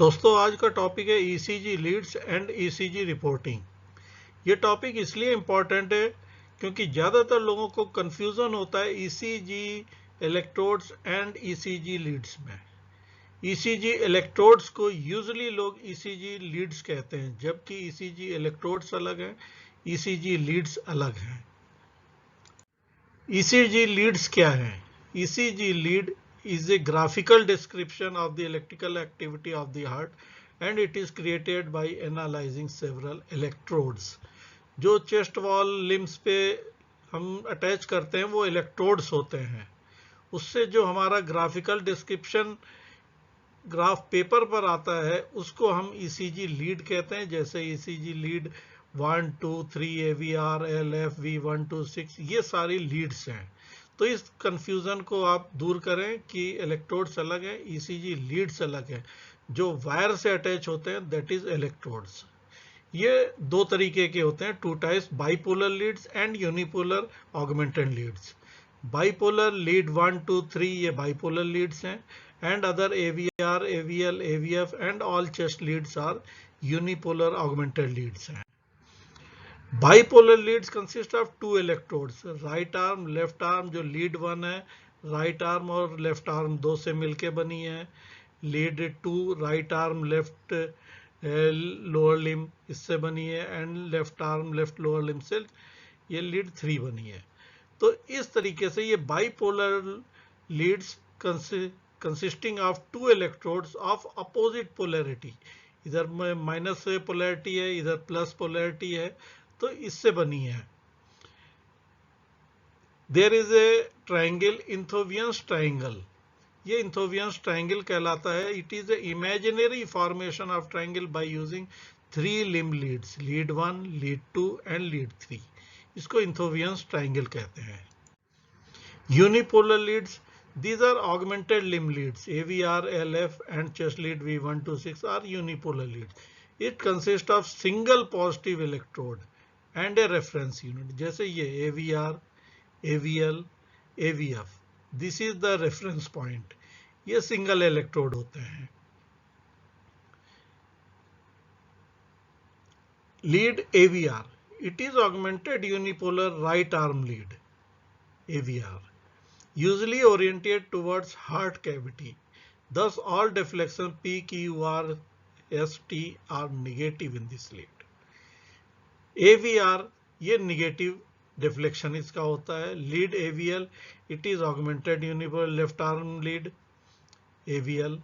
दोस्तों आज का टॉपिक है ECG leads and ECG reporting. ये टॉपिक इसलिए इम्पोर्टेंट है क्योंकि ज़्यादातर लोगों को कंफ्यूजन होता है ECG electrodes and ECG leads में। ECG इलेक्ट्रोड्स को यूजुअली लोग ECG लीड्स कहते हैं, जबकि ECG इलेक्ट्रोड्स अलग हैं, ECG लीड्स अलग हैं। ECG leads क्या है? ECG lead is a graphical description of the electrical activity of the heart and it is created by analyzing several electrodes. जो चेस्ट वॉल लिम्स पे हम अटैच करते हैं वो इलेक्ट्रोड्स होते हैं। उससे जो हमारा ग्राफिकल डिस्क्रिप्शन ग्राफ पेपर पर आता है उसको हम ECG लीड कहते हैं। जैसे ECG lead 1, 2, 3 AVR, LF, V1 to 6 ये सारी लीड्स हैं। तो इस कंफ्यूजन को आप दूर करें कि इलेक्ट्रोड्स अलग हैं, ECG लीड्स अलग हैं। जो वायर से अटैच होते हैं दैट इज इलेक्ट्रोड्स। ये दो तरीके के होते हैं, two types, bipolar leads and unipolar augmented leads. Bipolar lead 1, 2, 3 ये बाइपोलर लीड्स हैं and other AVR, AVL, AVF and all chest leads are unipolar augmented leads हैं। Bipolar leads consist of two electrodes, right arm, left arm। जो lead 1 है right arm और left arm दो से मिलके बनी है। lead 2 right arm left lower limb इससे बनी है and left arm left lower limb से ये lead 3 बनी है। तो इस तरीके से ये bipolar leads consisting of two electrodes of opposite polarity, इधर माइनस पोलैरिटी है इधर प्लस पोलैरिटी है, तो इससे बनी है। There is a triangle, Einthoven's triangle. ये इंथोवियंस ट्राइंगल कहलाता है। It is a imaginary formation of triangle by using 3 limb leads, lead 1, lead 2 and lead 3। इसको इंथोवियंस ट्राइंगल कहते हैं। Unipolar leads, these are augmented limb leads, AVR, LF and chest lead V1 to 6 are unipolar leads. It consists of single positive electrode and a reference unit. जैसे ये AVR, AVL, AVF, this is the reference point. ये single electrode होते हैं। Lead AVR, it is augmented unipolar right arm lead, AVR, usually oriented towards heart cavity. Thus all deflection P, Q, R, S, T are negative in this lead. AVR ये negative deflection इसका होता है। Lead AVL, it is augmented unipolar left arm lead, AVL.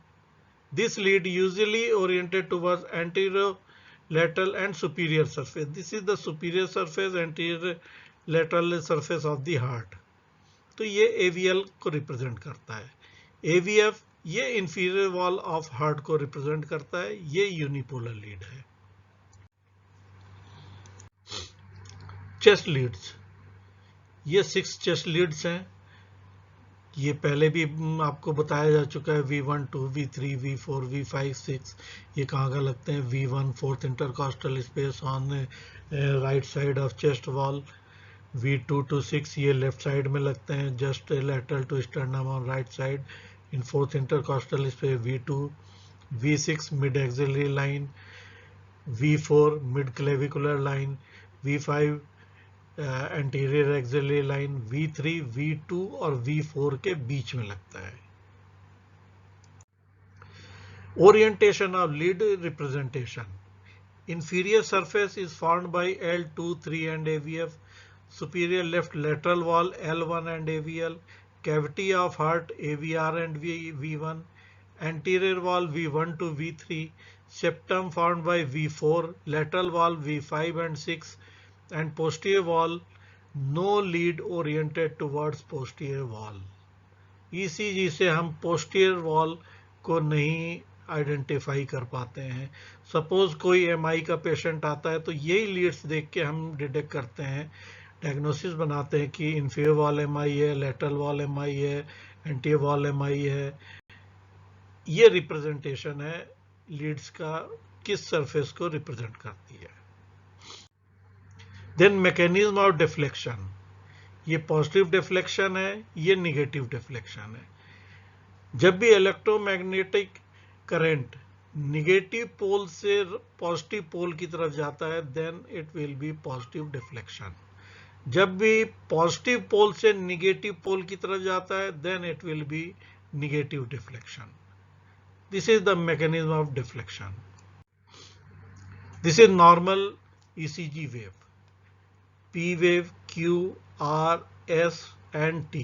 This lead usually oriented towards anterior lateral and superior surface. This is the superior surface, anterior lateral surface of the heart. तो ये AVL को represent करता है। AVF ये inferior wall of heart को represent करता है। ये यूनिपोलर लीड है। चेस्ट लीड्स, ये 6 चेस्ट लीड्स हैं। ये पहले भी आपको बताया जा चुका है। V1, 2, V3, V4, V5, 6 ये कहाँ का लगते हैं? V1 4th intercostal space on right side of chest wall. V2 to 6 ये लेफ्ट साइड में लगते हैं, just lateral to sternum on right side in 4th intercostal space. V2, V6 mid axillary line, V4 mid clavicular line, V5 anterior axillary line, V3 V2 और V4 के बीच में लगता है। Orientation of lead representation, inferior surface is formed by L2, 3 and AVF, superior left lateral wall L1 and AVL, cavity of heart AVR and V1, anterior wall V1 to V3, septum formed by V4, lateral wall V5 and 6 and posterior wall no lead oriented towards posterior wall. ECG से हम posterior wall को नहीं identify कर पाते हैं। Suppose कोई MI का patient आता है तो यही लीड्स देख के हम डिटेक्ट करते हैं, डायग्नोसिस बनाते हैं कि इंफीरियर वॉल MI है, लेटरल वॉल MI है, एंटीरियर वॉल MI है। ये रिप्रेजेंटेशन है लीड्स का, किस सरफेस को रिप्रेजेंट करती है। देन मैकेनिज्म ऑफ डिफ्लेक्शन, ये पॉजिटिव डिफ्लेक्शन है, ये निगेटिव डिफ्लेक्शन है। जब भी इलेक्ट्रोमैग्नेटिक करंट निगेटिव पोल से पॉजिटिव पोल की तरफ जाता है, then it will be positive deflection. जब भी पॉजिटिव पोल से निगेटिव पोल की तरफ जाता है, then it will be negative deflection. This is the mechanism of deflection. This is normal ECG wave, P wave, Q, R, S and T.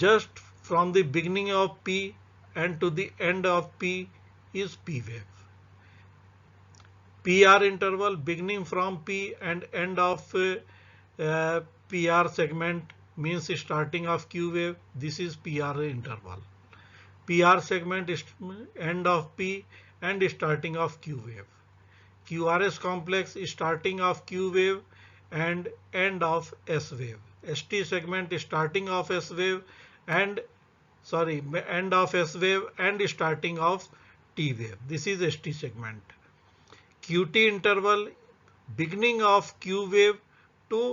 Just from the beginning of P and to the end of P is P wave. PR interval beginning from P and end of PR segment means starting of Q wave. This is PR interval. PR segment is end of P and starting of Q wave. QRS complex is starting of Q wave and end of S wave. ST segment is starting of S wave and end of S wave and starting of T wave. This is ST segment. QT interval beginning of Q wave to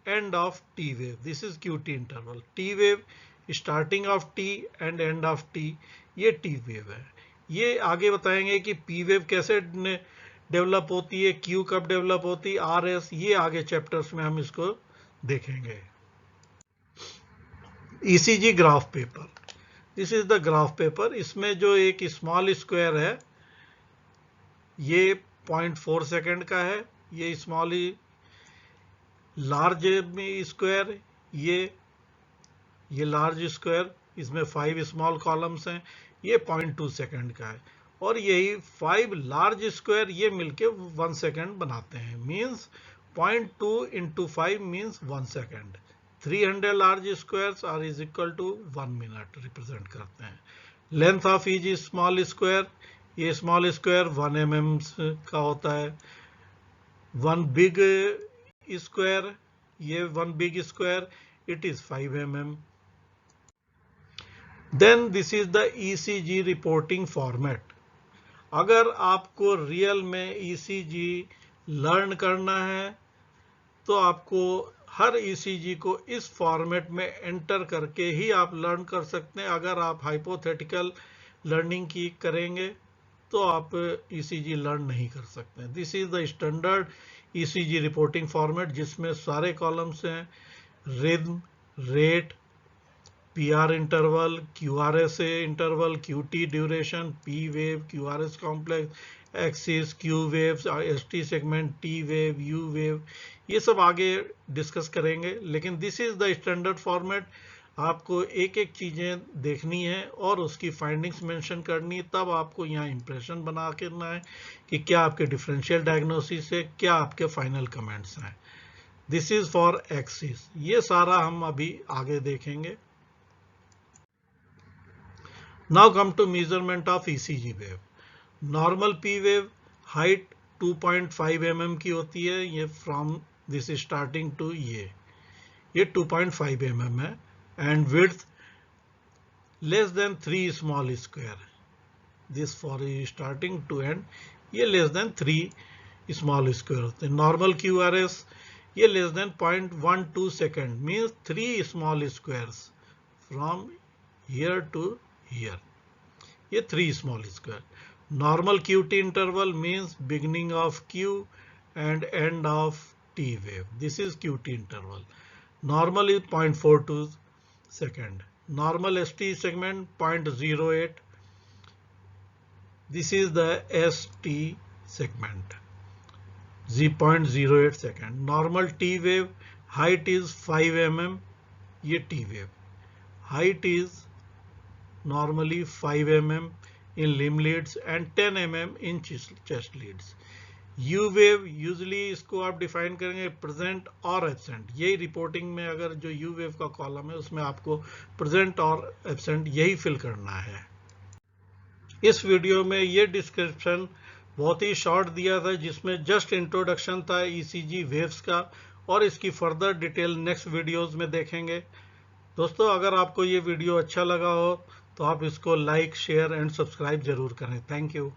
end of T wave. This is QT interval. T wave starting of T and end of T. ये T wave है। ये आगे बताएंगे कि P wave कैसे develop होती है, Q कब डेवलप होती है, RS, ये आगे चैप्टर्स में हम इसको देखेंगे। ECG graph paper, this is the graph paper. इसमें जो एक स्मॉल स्क्वायर है ये 0.4 सेकेंड का है, ये स्मॉल लार्ज स्क्वायर, ये लार्ज स्क्वायर, इसमें 5 स्मॉल कॉलम्स हैं, ये 0.2 सेकेंड का है, और यही 5 लार्ज स्क्वायर ये मिलके 1 सेकेंड बनाते हैं। Means 0.2 into 5 means 1 second. 300 large squares are is equal to 1 minute represent करते हैं। Length of each small square, ये स्मॉल स्क्वायर 1 mm का होता है। 1 बिग स्क्वायर, ये 1 big square it is 5 mm। Then this is the ECG reporting format. अगर आपको real में ECG लर्न करना है तो आपको हर ECG को इस फॉर्मेट में एंटर करके ही आप लर्न कर सकते हैं। अगर आप हाइपोथेटिकल लर्निंग की करेंगे तो आप ECG लर्न नहीं कर सकते। This is the standard ECG reporting format, जिसमें सारे कॉलम्स हैं, rhythm, rate, PR interval, QRS interval, QT duration, P wave, QRS complex, axis, Q waves, ST segment, T wave, U wave, ये सब आगे discuss करेंगे। लेकिन this is the standard format. आपको एक एक चीजें देखनी है और उसकी फाइंडिंग्स मेंशन करनी है, तब आपको यहाँ इंप्रेशन बना करना है कि क्या आपके डिफरेंशियल डायग्नोसिस है, क्या आपके फाइनल कमेंट्स हैं। This is for axis. ये सारा हम अभी आगे देखेंगे। Now come to measurement of ECG wave. Normal P wave height 2.5 mm की होती है, ये from this starting to ये 2.5 mm है, and width less than 3 small square. This for starting to end, ये less than 3 small square होते हैं। Normal QRS ये less than 0.12 second means 3 small squares from here to here, ये 3 small square। Normal QT interval means beginning of Q and end of T wave. This is QT interval. Normal is 0.42 second. Normal ST segment 0.08. This is the ST segment, 0.08 second. Normal T wave height is 5 mm. ये T wave height is normally 5 mm in limb leads and 10 mm in chest leads. U wave usually इसको आप define करेंगे present और absent. यही reporting में अगर जो U wave का कॉलम है उसमें आपको प्रेजेंट और एब्सेंट यही फिल करना है। इस वीडियो में ये डिस्क्रिप्शन बहुत ही शॉर्ट दिया था, जिसमें जस्ट इंट्रोडक्शन था ECG वेव्स का, और इसकी फर्दर डिटेल नेक्स्ट वीडियोस में देखेंगे। दोस्तों, अगर आपको ये वीडियो अच्छा लगा हो तो आप इसको लाइक, शेयर एंड सब्सक्राइब जरूर करें। Thank you.